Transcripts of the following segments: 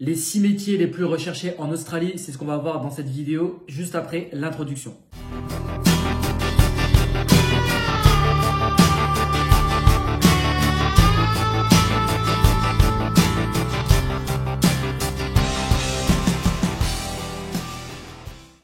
Les 6 métiers les plus recherchés en Australie, c'est ce qu'on va voir dans cette vidéo juste après l'introduction.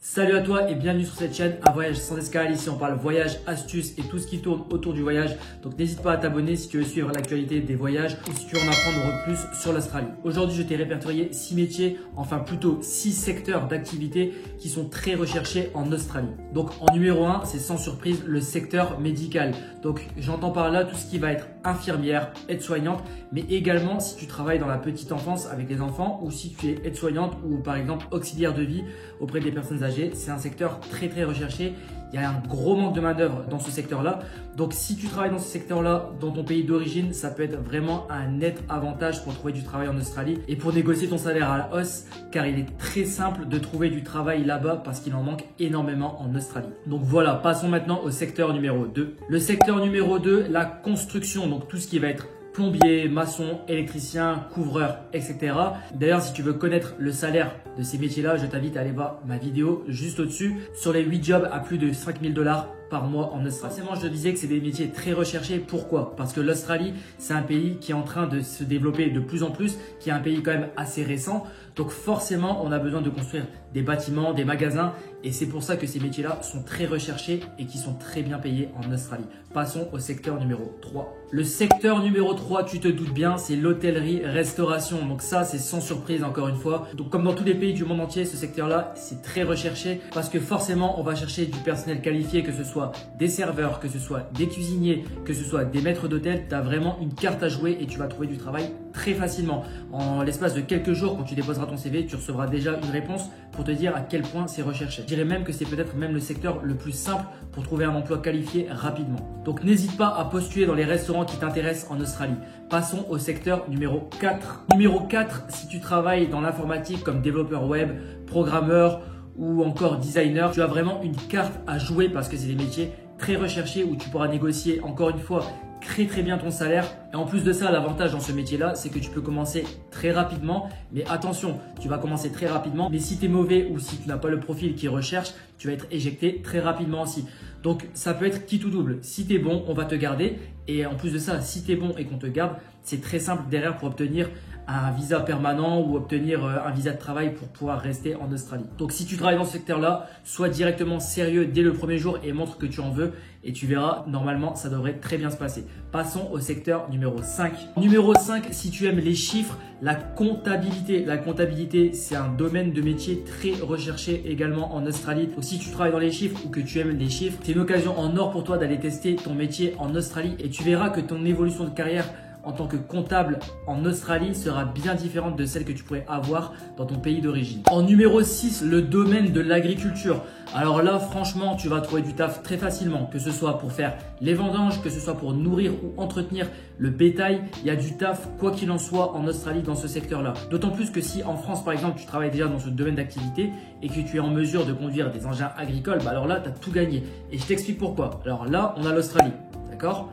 Salut à toi et bienvenue sur cette chaîne à Voyage sans escale. Ici on parle voyage, astuces et tout ce qui tourne autour du voyage. Donc n'hésite pas à t'abonner si tu veux suivre l'actualité des voyages ou si tu veux en apprendre plus sur l'Australie. Aujourd'hui je t'ai répertorié 6 métiers, enfin plutôt 6 secteurs d'activité qui sont très recherchés en Australie. Donc en numéro 1, c'est sans surprise le secteur médical. Donc j'entends par là tout ce qui va être infirmière, aide-soignante, mais également si tu travailles dans la petite enfance avec les enfants ou si tu es aide-soignante ou par exemple auxiliaire de vie auprès des personnes âgées. C'est un secteur très recherché. Il y a un gros manque de main d'œuvre dans ce secteur-là. Donc si tu travailles dans ce secteur-là, dans ton pays d'origine, ça peut être vraiment un net avantage pour trouver du travail en Australie et pour négocier ton salaire à la hausse, car il est très simple de trouver du travail là-bas parce qu'il en manque énormément en Australie. Donc voilà, passons maintenant au secteur numéro 2. Le secteur numéro 2, la construction, donc tout ce qui va être plombier, maçon, électricien, couvreur, etc. D'ailleurs, si tu veux connaître le salaire de ces métiers-là, je t'invite à aller voir ma vidéo juste au-dessus sur les 8 jobs à plus de 5000 $ par mois en Australie. Forcément, je te disais que c'est des métiers très recherchés. Pourquoi? Parce que l'Australie, c'est un pays qui est en train de se développer de plus en plus, qui est un pays quand même assez récent. Donc forcément, on a besoin de construire des bâtiments, des magasins et c'est pour ça que ces métiers-là sont très recherchés et qui sont très bien payés en Australie. Passons au secteur numéro 3. Le secteur numéro 3, tu te doutes bien, c'est l'hôtellerie-restauration. Donc ça, c'est sans surprise encore une fois. Donc comme dans tous les pays du monde entier, ce secteur-là, c'est très recherché parce que forcément, on va chercher du personnel qualifié, que ce soit des serveurs, que ce soit des cuisiniers, que ce soit des maîtres d'hôtel. Tu as vraiment une carte à jouer et tu vas trouver du travail très facilement. En l'espace de quelques jours, quand tu déposeras ton CV, tu recevras déjà une réponse pour te dire à quel point c'est recherché. Je dirais même que c'est peut-être même le secteur le plus simple pour trouver un emploi qualifié rapidement. Donc n'hésite pas à postuler dans les restaurants qui t'intéressent en Australie. Passons au secteur numéro 4. Numéro 4, si tu travailles dans l'informatique comme développeur web, programmeur ou encore designer, tu as vraiment une carte à jouer parce que c'est des métiers très recherchés où tu pourras négocier encore une fois très bien ton salaire. Et en plus de ça, l'avantage dans ce métier-là, c'est que tu peux commencer très rapidement. Mais attention, tu vas commencer très rapidement. Mais si tu es mauvais ou si tu n'as pas le profil qui recherche, tu vas être éjecté très rapidement aussi. Donc ça peut être quitte ou double. Si tu es bon, on va te garder. Et en plus de ça, si tu es bon et qu'on te garde, c'est très simple derrière pour obtenir un visa permanent ou obtenir un visa de travail pour pouvoir rester en Australie. Donc si tu travailles dans ce secteur-là, sois directement sérieux dès le premier jour et montre que tu en veux et tu verras, normalement, ça devrait très bien se passer. Passons au secteur numéro 5. Numéro 5, si tu aimes les chiffres, la comptabilité. La comptabilité, c'est un domaine de métier très recherché également en Australie. Donc si tu travailles dans les chiffres ou que tu aimes les chiffres, c'est une occasion en or pour toi d'aller tester ton métier en Australie et tu verras que ton évolution de carrière en tant que comptable en Australie sera bien différente de celle que tu pourrais avoir dans ton pays d'origine. En numéro 6, le domaine de l'agriculture. Alors là, franchement, tu vas trouver du taf très facilement, que ce soit pour faire les vendanges, que ce soit pour nourrir ou entretenir le bétail. Il y a du taf, quoi qu'il en soit, en Australie dans ce secteur-là. D'autant plus que si en France, par exemple, tu travailles déjà dans ce domaine d'activité et que tu es en mesure de conduire des engins agricoles, bah alors là, tu as tout gagné. Et je t'explique pourquoi. Alors là, on a l'Australie, d'accord ?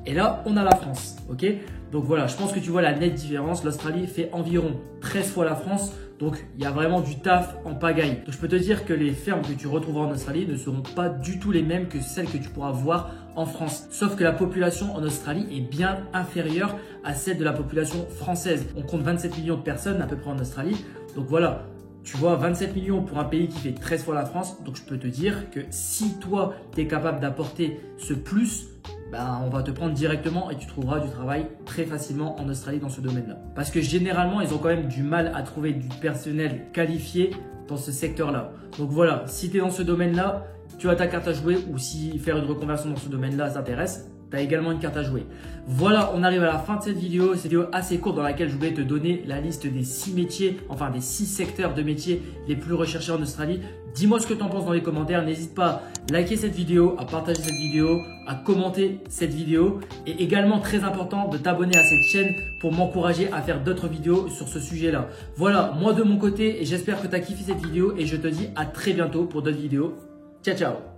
Et là, on a la France, ok? Donc voilà, je pense que tu vois la nette différence. L'Australie fait environ 13 fois la France. Donc, il y a vraiment du taf en pagaille. Donc, je peux te dire que les fermes que tu retrouveras en Australie ne seront pas du tout les mêmes que celles que tu pourras voir en France. Sauf que la population en Australie est bien inférieure à celle de la population française. On compte 27 millions de personnes à peu près en Australie. Donc voilà. Tu vois, 27 millions pour un pays qui fait 13 fois la France. Donc, je peux te dire que si toi, tu es capable d'apporter ce plus, ben, on va te prendre directement et tu trouveras du travail très facilement en Australie dans ce domaine-là. Parce que généralement, ils ont quand même du mal à trouver du personnel qualifié dans ce secteur-là. Donc voilà, si tu es dans ce domaine-là, tu as ta carte à jouer ou si faire une reconversion dans ce domaine-là t'intéresse, tu as également une carte à jouer. Voilà, on arrive à la fin de cette vidéo. Cette vidéo assez courte dans laquelle je voulais te donner la liste des 6 métiers, enfin des 6 secteurs de métiers les plus recherchés en Australie. Dis-moi ce que tu en penses dans les commentaires. N'hésite pas à liker cette vidéo, à partager cette vidéo, à commenter cette vidéo. Et également très important de t'abonner à cette chaîne pour m'encourager à faire d'autres vidéos sur ce sujet-là. Voilà, moi de mon côté, j'espère que tu as kiffé cette vidéo et je te dis à très bientôt pour d'autres vidéos. Ciao, ciao!